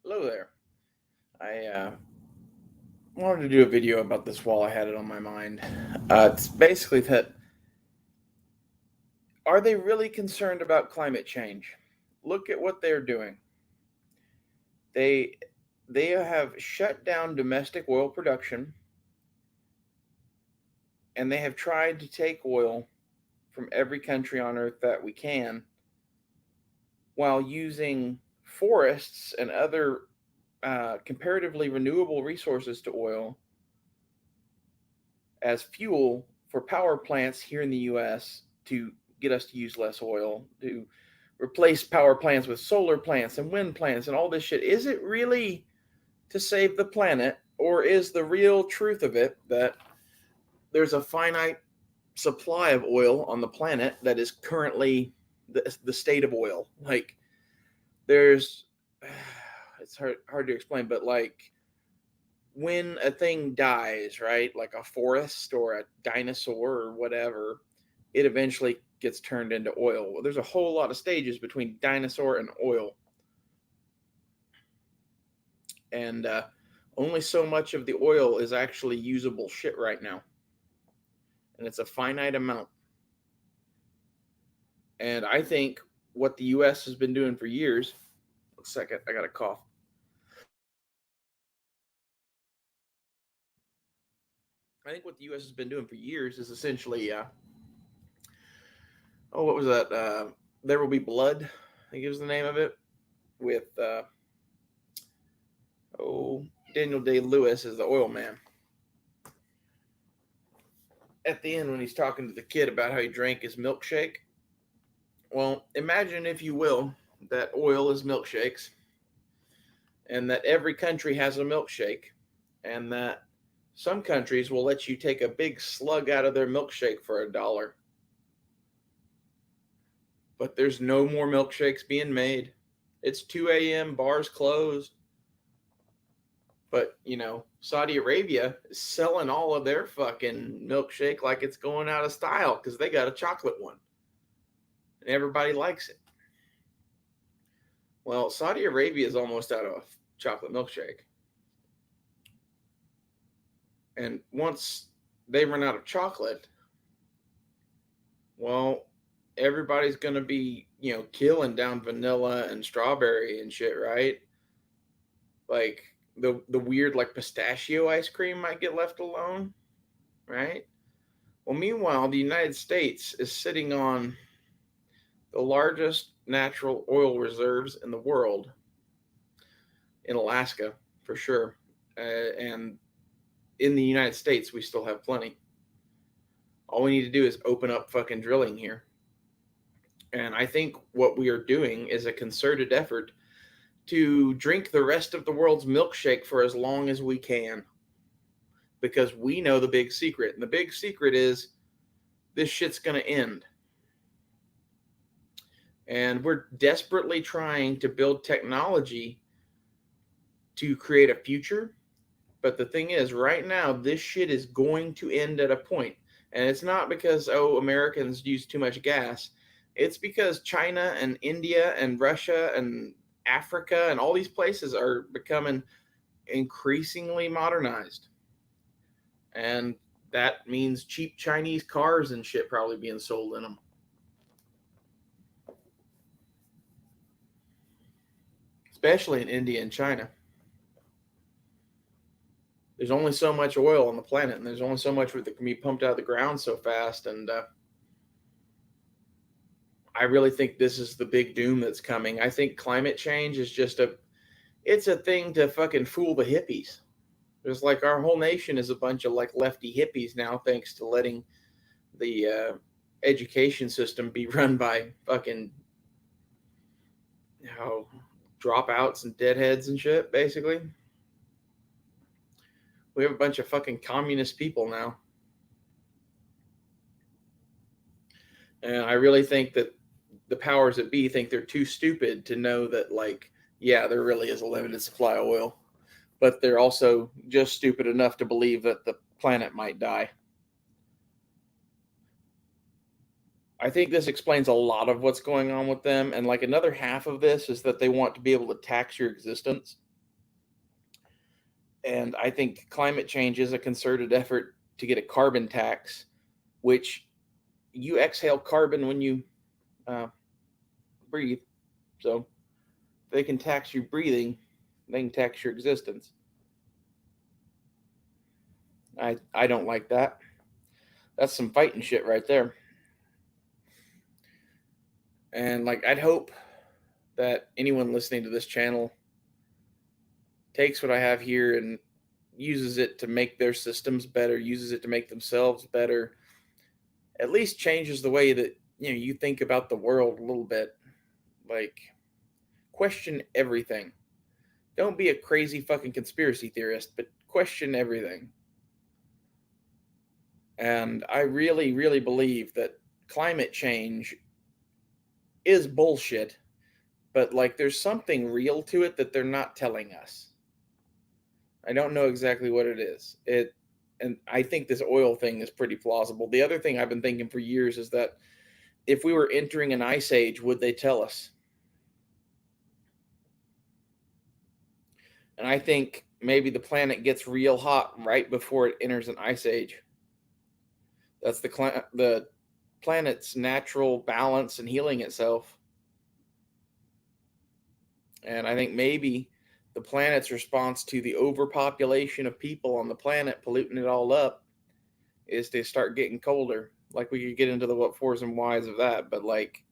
Hello there. I wanted to do a video about this while I had it on my mind. It's basically that are they really concerned about climate change? Look at what they're doing. They they have shut down domestic oil production and they have tried to take oil from every country on earth that we can while using forests and other comparatively renewable resources to oil as fuel for power plants here in the US to get us to use less oil, to replace power plants with solar plants and wind plants and all this shit. Is it really to save the planet, or is the real truth of it that there's a finite supply of oil on the planet that is currently the state of oil? Like, there's, it's hard to explain, but like, when a thing dies, right, like a forest or a dinosaur or whatever, it eventually gets turned into oil. Well, there's a whole lot of stages between dinosaur and oil. And only so much of the oil is actually usable shit right now. And it's a finite amount. And I think what the US has been doing for years, a second, I got a cough. I think what the US has been doing for years is essentially, what was that? There Will Be Blood, I think it was the name of it, with, Daniel Day-Lewis as the oil man. At the end, when he's talking to the kid about how he drank his milkshake, well, imagine, if you will, that oil is milkshakes, and that every country has a milkshake, and that some countries will let you take a big slug out of their milkshake for $1. But there's no more milkshakes being made. It's 2 a.m., bars closed. But, Saudi Arabia is selling all of their fucking milkshake like it's going out of style because they got a chocolate one. And everybody likes it. Well, Saudi Arabia is almost out of chocolate milkshake. And once they run out of chocolate, well, everybody's going to be, killing down vanilla and strawberry and shit, right? Like the weird like pistachio ice cream might get left alone, right? Well, meanwhile, the United States is sitting on the largest natural oil reserves in the world, in Alaska, for sure. And in the United States, we still have plenty. All we need to do is open up fucking drilling here. And I think what we are doing is a concerted effort to drink the rest of the world's milkshake for as long as we can. Because we know the big secret. And the big secret is this shit's going to end. And we're desperately trying to build technology to create a future. But the thing is, right now, this shit is going to end at a point. And it's not because, Americans use too much gas. It's because China and India and Russia and Africa and all these places are becoming increasingly modernized. And that means cheap Chinese cars and shit probably being sold in them. Especially in India and China. There's only so much oil on the planet, and there's only so much that can be pumped out of the ground so fast. And I really think this is the big doom that's coming. I think climate change is just it's a thing to fucking fool the hippies. There's like our whole nation is a bunch of like lefty hippies now, thanks to letting the education system be run by fucking dropouts and deadheads and shit, basically. We have a bunch of fucking communist people now. And I really think that the powers that be think they're too stupid to know that, like, yeah, there really is a limited supply of oil. But they're also just stupid enough to believe that the planet might die. I think this explains a lot of what's going on with them. And like another half of this is that they want to be able to tax your existence. And I think climate change is a concerted effort to get a carbon tax, which you exhale carbon when you uh, breathe. So if they can tax your breathing, they can tax your existence. I don't like that. That's some fighting shit right there. And like I'd hope that anyone listening to this channel takes what I have here and uses it to make their systems better, uses it to make themselves better, at least changes the way that you think about the world a little bit. Like question everything. Don't be a crazy fucking conspiracy theorist, but question everything. And I really, really believe that climate change is bullshit, but like there's something real to it that they're not telling us. I don't know exactly what it is. And I think this oil thing is pretty plausible. The other thing I've been thinking for years is that if we were entering an ice age, would they tell us? And I think maybe the planet gets real hot right before it enters an ice age. That's the planet's natural balance and healing itself. And I think maybe the planet's response to the overpopulation of people on the planet polluting it all up is to start getting colder. Like we could get into the what fors and whys of that, but like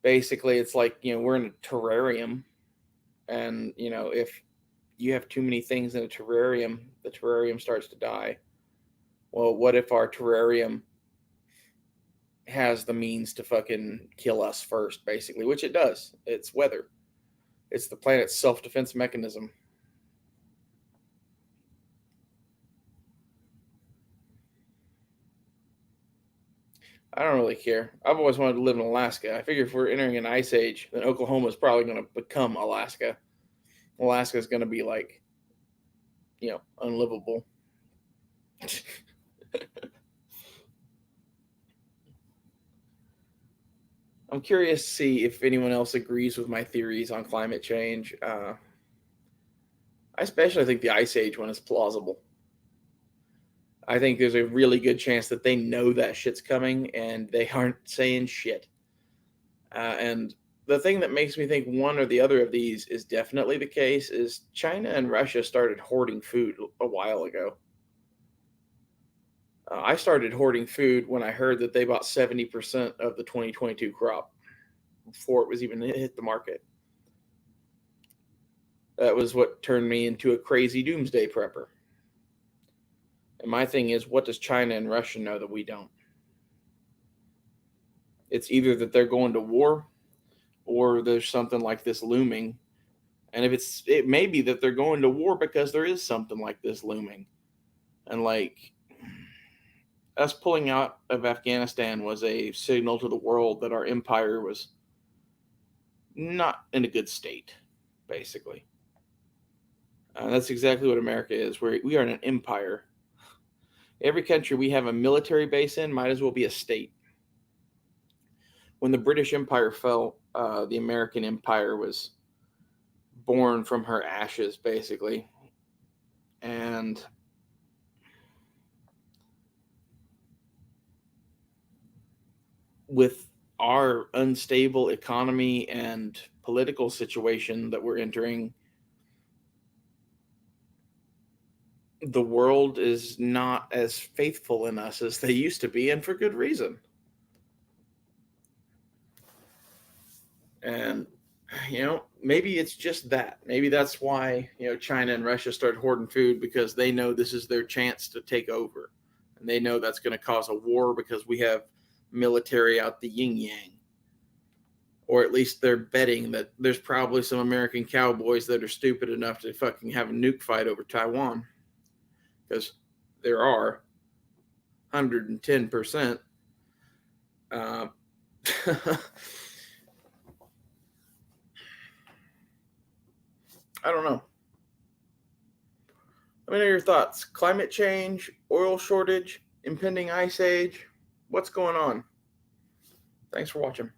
basically it's like, we're in a terrarium, and if you have too many things in a terrarium, the terrarium starts to die. Well, what if our terrarium has the means to fucking kill us first, basically, which it does. It's weather. It's the planet's self-defense mechanism. I don't really care. I've always wanted to live in Alaska. I figure if we're entering an ice age, then Oklahoma is probably going to become Alaska. Alaska is going to be like, unlivable. I'm curious to see if anyone else agrees with my theories on climate change. I especially think the ice age one is plausible. I think there's a really good chance that they know that shit's coming and they aren't saying shit. And the thing that makes me think one or the other of these is definitely the case is China and Russia started hoarding food a while ago. I started hoarding food when I heard that they bought 70% of the 2022 crop before it was even hit the market. That was what turned me into a crazy doomsday prepper. And my thing is, what does China and Russia know that we don't? It's either that they're going to war or there's something like this looming. And if it may be that they're going to war because there is something like this looming. And like us pulling out of Afghanistan was a signal to the world that our empire was not in a good state, basically. That's exactly what America is. We are an empire. Every country we have a military base in might as well be a state. When the British Empire fell, the American Empire was born from her ashes, basically. And with our unstable economy and political situation that we're entering, the world is not as faithful in us as they used to be, and for good reason. And maybe it's just that. Maybe that's why China and Russia started hoarding food, because they know this is their chance to take over, and they know that's going to cause a war because we have military out the yin yang. Or at least they're betting that there's probably some American cowboys that are stupid enough to fucking have a nuke fight over Taiwan, because there are 110%. Uh, I don't know. Let me know your thoughts. Climate change, oil shortage, impending ice age. What's going on? Thanks for watching.